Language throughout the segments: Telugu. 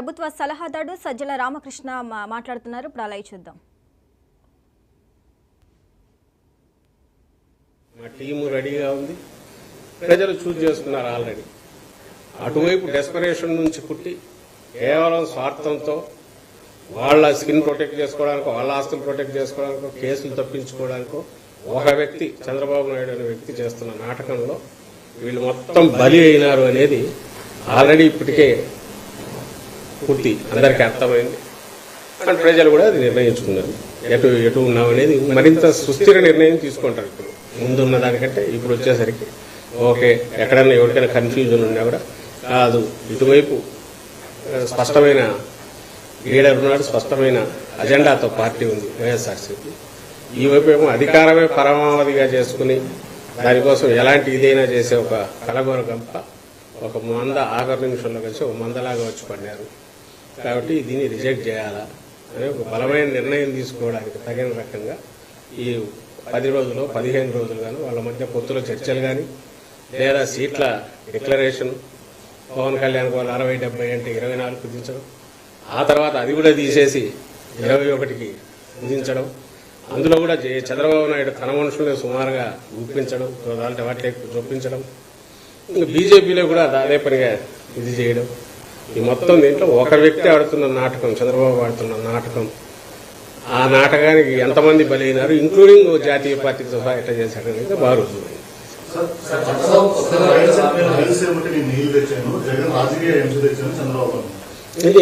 ప్రభుత్వ సలహాదారు సజ్జల రామకృష్ణ మాట్లాడుతున్నారు. ఇప్పుడు అలా చూద్దాం. మా టీము రెడీగా ఉంది, ప్రజలు చూజ్ చేసుకున్నారు ఆల్రెడీ. అటువైపు డెస్పరేషన్ నుంచి పుట్టి కేవలం స్వార్థంతో వాళ్ళ స్కిన్ ప్రొటెక్ట్ చేసుకోవడానికో, వాళ్ళ ఆస్తులు ప్రొటెక్ట్ చేసుకోవడానికో, కేసులు తప్పించుకోవడానికో ఒక వ్యక్తి, చంద్రబాబు నాయుడు అనే వ్యక్తి చేస్తున్న నాటకంలో వీళ్ళు మొత్తం బలి అయినారు అనేది ఆల్రెడీ ఇప్పటికే పూర్తి అందరికీ అర్థమైంది. అండ్ ప్రజలు కూడా అది నిర్ణయించుకున్నారు. ఎటు ఉన్నామనేది మరింత సుస్థిర నిర్ణయం తీసుకుంటారు. ఇప్పుడు ముందున్న దానికంటే ఇప్పుడు వచ్చేసరికి ఓకే, ఎక్కడన్నా ఎవరికైనా కన్ఫ్యూజన్ ఉన్నా కూడా కాదు, ఇటువైపు స్పష్టమైన లీడర్ ఉన్నాడు, స్పష్టమైన అజెండాతో పార్టీ ఉంది వైఎస్ఆర్సీపీ. ఈ వైపు ఏమో అధికారమే పరమావధిగా చేసుకుని దానికోసం ఎలాంటి ఇదైనా చేసే ఒక కలగోర గంప, ఒక మంద ఆఖరి నిమిషంలో కలిసి ఒక మందలాగా వచ్చి పడినారు. కాబట్టి దీన్ని రిజెక్ట్ చేయాలా అనే ఒక బలమైన నిర్ణయం తీసుకోవడానికి తగిన రకంగా ఈ 10 రోజులు 15 రోజులు కానీ వాళ్ళ మధ్య పొత్తుల చర్చలు కానీ, లేదా సీట్ల డిక్లరేషన్, పవన్ కళ్యాణ్ వాళ్ళు 60-70 అంటే 24 కుదించడం, ఆ తర్వాత అది కూడా తీసేసి 21కి కుదించడం, అందులో కూడా చంద్రబాబు నాయుడు తన మనుషుల్ని సుమారుగా గుప్పించడం, వాటి చొప్పించడం, ఇంకా బీజేపీలో కూడా అదే పనిగా ఇది చేయడం. ఈ మొత్తం దీంట్లో ఒక వ్యక్తి ఆడుతున్న నాటకం, చంద్రబాబు ఆడుతున్న నాటకం. ఆ నాటకానికి ఎంతమంది బలైనారు, ఇంక్లూడింగ్ జాతీయ పార్టీతో సహా ఎట్లా చేశాడనేది బాగా రుజువైంది.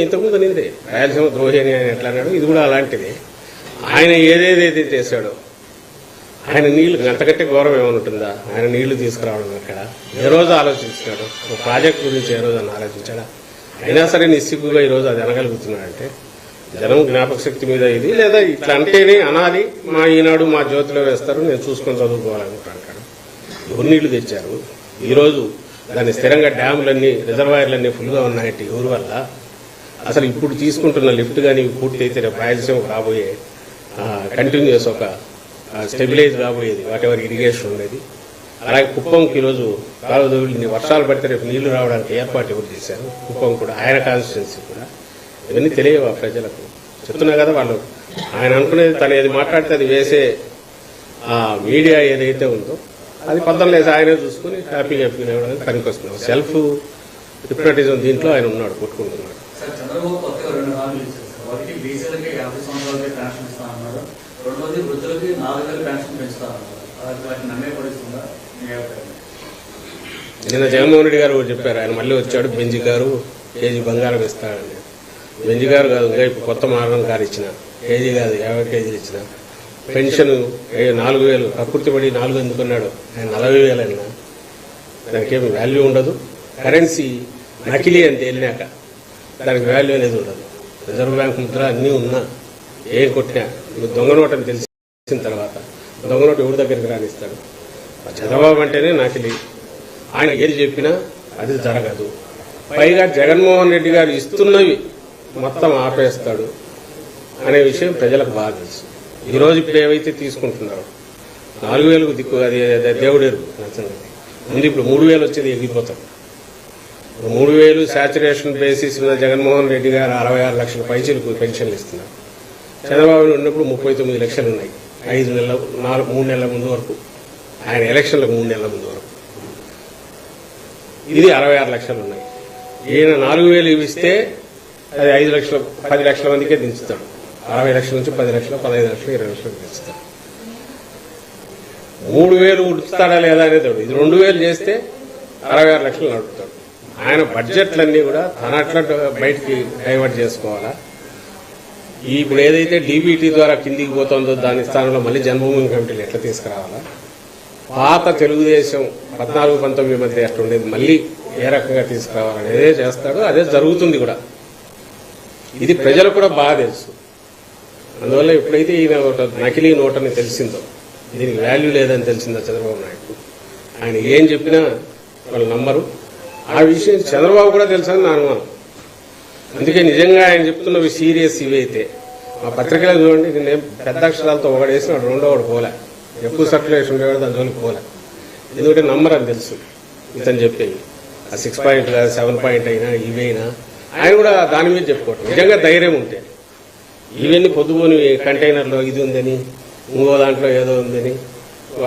ఇంతకుముందు నిందే రాయలసీమ ద్రోహి అని ఆయన ఎట్లా అన్నాడు, ఇది కూడా అలాంటిది. ఆయన ఏదేదైతే చేశాడో, ఆయన నీళ్లు గంటకట్టే గౌరవం ఏమైనా ఉంటుందా? ఆయన నీళ్లు తీసుకురావడం అక్కడ ఏ రోజు ఆలోచించాడు? ఒక ప్రాజెక్ట్ గురించి ఏ రోజు అని ఆలోచించాడా? అయినా సరే నిస్సిగ్గుగా ఈరోజు అది అనగలుగుతున్నాడంటే జనం జ్ఞాపక శక్తి మీద ఇది, లేదా ఇట్లా అంటేనే అనాలి, మా ఈనాడు మా జ్యోతిలో వేస్తారు, నేను చూసుకొని చదువుకోవాలనుకుంటాడు. ఎవరు నీళ్లు తెచ్చారు? ఈరోజు దాని స్థిరంగా డ్యాములన్నీ, రిజర్వాయర్లన్నీ ఫుల్గా ఉన్నాయంటే ఎవరి వల్ల? అసలు ఇప్పుడు తీసుకుంటున్న లిఫ్ట్ కానీ పూర్తి అయితే రేపు రాయలసీమకు రాబోయే కంటిన్యూస్ ఒక స్టెబిలైజ్ కాబోయేది వాట్ ఎవర్ ఇరిగేషన్ ఉండేది. అలాగే కుప్పంకి ఈరోజు కాలువదొడ్లు వర్షాలు పడితే రేపు నీళ్లు రావడానికి ఏర్పాటు ఎవరు చేశారు? కుప్పం కూడా, ఆయన కాన్స్టిట్యున్సీ కూడా. ఇవన్నీ తెలియవా ప్రజలకు? చెప్తున్నా కదా, వాళ్ళు ఆయన అనుకునేది తను ఏది మాట్లాడితే అది వేసే మీడియా ఏదైతే ఉందో అది పద్ధతులు ఆయనే చూసుకుని హ్యాపీగా ఫీల్ అవ్వడానికి పనికొస్తున్నారు. సెల్ఫ్ హిప్నటిజం దీంట్లో ఆయన ఉన్నాడు, కొట్టుకుంటున్నాడు. నిన్న జగన్మోహన్ రెడ్డి గారు చెప్పారు, ఆయన మళ్ళీ వచ్చాడు, బెంజి గారు కేజీ బంగారం ఇస్తాడని. బెంజి గారు కాదు, ఇంకా ఇప్పుడు కొత్త మారణం కారు ఇచ్చిన, కేజీ కాదు 50 కేజీలు ఇచ్చిన. పెన్షన్ 4,000 ప్రకృతి పడి 4 ఎందుకున్నాడు, ఆయన 40,000 అయినా దానికేమి వాల్యూ ఉండదు. కరెన్సీ నకిలీ అని తేలినాక దానికి వాల్యూ అనేది ఉండదు. రిజర్వ్ బ్యాంక్ ముద్ర అన్నీ ఉన్నా ఏం కొట్టినా దొంగ నోట్ అని తెలిసిన తర్వాత దొంగ నోటు ఎవరి దగ్గరికి రానిస్తాడు? చంద్రబాబు అంటేనే నకిలీ. ఆయన ఏది చెప్పినా అది జరగదు. పైగా జగన్మోహన్ రెడ్డి గారు ఇస్తున్నవి మొత్తం ఆపేస్తాడు అనే విషయం ప్రజలకు బాగా తెలుసు. ఈరోజు ఇప్పుడు ఏవైతే తీసుకుంటున్నారో 4,000కు దిక్కు, అది దేవుడేరు నచ్చండి. ముందు ఇప్పుడు 3,000 వచ్చేది ఎగిరిపోతాడు. 3,000 శాచురేషన్ బేసిస్ మీద జగన్మోహన్ రెడ్డి గారు 66 లక్షల పైచీలకు పెన్షన్లు ఇస్తున్నారు. చంద్రబాబు ఉన్నప్పుడు 39 లక్షలు ఉన్నాయి. 3 నెలల ముందు వరకు, ఆయన ఎలక్షన్లకు 3 నెలల ముందు వరకు ఇది 66 లక్షలు ఉన్నాయి. ఈయన 4,000 ఇస్తే అది 5 లక్షల 10 లక్షల మందికే దించుతాడు. 60 లక్షల నుంచి 10 లక్షలు, 15 లక్షలు, 20 లక్షలు దించుతాడు. 3,000 ఉడుతాడా లేదా అనేది ఇది 2,000 చేస్తే 66 లక్షలు నడుపుతాడు. ఆయన బడ్జెట్లన్నీ కూడా తన అట్లా బయటికి డైవర్ట్ చేసుకోవాలా? ఇప్పుడు ఏదైతే డీబీటీ ద్వారా కిందికి పోతుందో దాని స్థానంలో మళ్ళీ జన్మభూమి కమిటీలు ఎట్లా తీసుకురావాలా? పాత తెలుగుదేశం 14-19 మధ్య ఎట్లా ఉండేది మళ్ళీ ఏ రకంగా తీసుకురావాలనేదే చేస్తాడు. అదే జరుగుతుంది కూడా. ఇది ప్రజలకు కూడా బాగా తెలుసు. అందువల్ల ఎప్పుడైతే ఈయన నకిలీ నోట్ అని తెలిసిందో, దీనికి వాల్యూ లేదని తెలిసిందో చంద్రబాబు నాయుడు, ఆయన ఏం చెప్పినా వాళ్ళు నమ్మరు. ఆ విషయం చంద్రబాబు కూడా తెలుసని నా అనుమానం. అందుకే నిజంగా ఆయన చెప్తున్నవి సీరియస్ ఇవైతే మా పత్రికలో చూడండి, నేను పెద్ద అక్షరాలతో ఒకడేసిన రెండో ఒకటి పోలే, ఎక్కువ సర్క్యులేషన్ ఉండేవాడు దాని జోలికి పోలే. ఎందుకంటే నమ్మరని తెలుసు ఇతను చెప్పేవి. ఆ 6 పాయింట్ కాదు 7 పాయింట్ అయినా ఇవైనా ఆయన కూడా దాని మీద చెప్పుకోవటం నిజంగా ధైర్యం ఉంటే ఇవన్నీ పొద్దుపోని కంటైనర్లో ఇది ఉందని ఇంకో దాంట్లో ఏదో ఉందని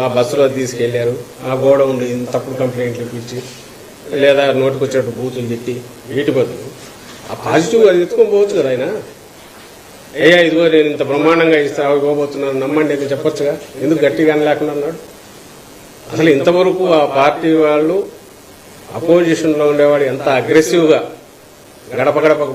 ఆ బస్సులో తీసుకెళ్లారు ఆ గోడ ఉండి తప్పుడు కంప్లైంట్లు ఇప్పించి లేదా నోటికి వచ్చినట్టు బూతులు తిట్టి వీటి బదులు ఆ పాజిటివ్ అది ఎత్తుకొని పోవచ్చు కదా ఆయన. అయ్యా ఇదిగో నేను ఇంత బ్రహ్మాండంగా ఇవ్వబోతున్నాను నమ్మండి అని చెప్పొచ్చుగా, ఎందుకు గట్టిగా లేకుండా అన్నాడు. అసలు ఇంతవరకు ఆ పార్టీ వాళ్ళు అపోజిషన్లో ఉండేవాడు ఎంత అగ్రెసివ్గా గడప గడపకు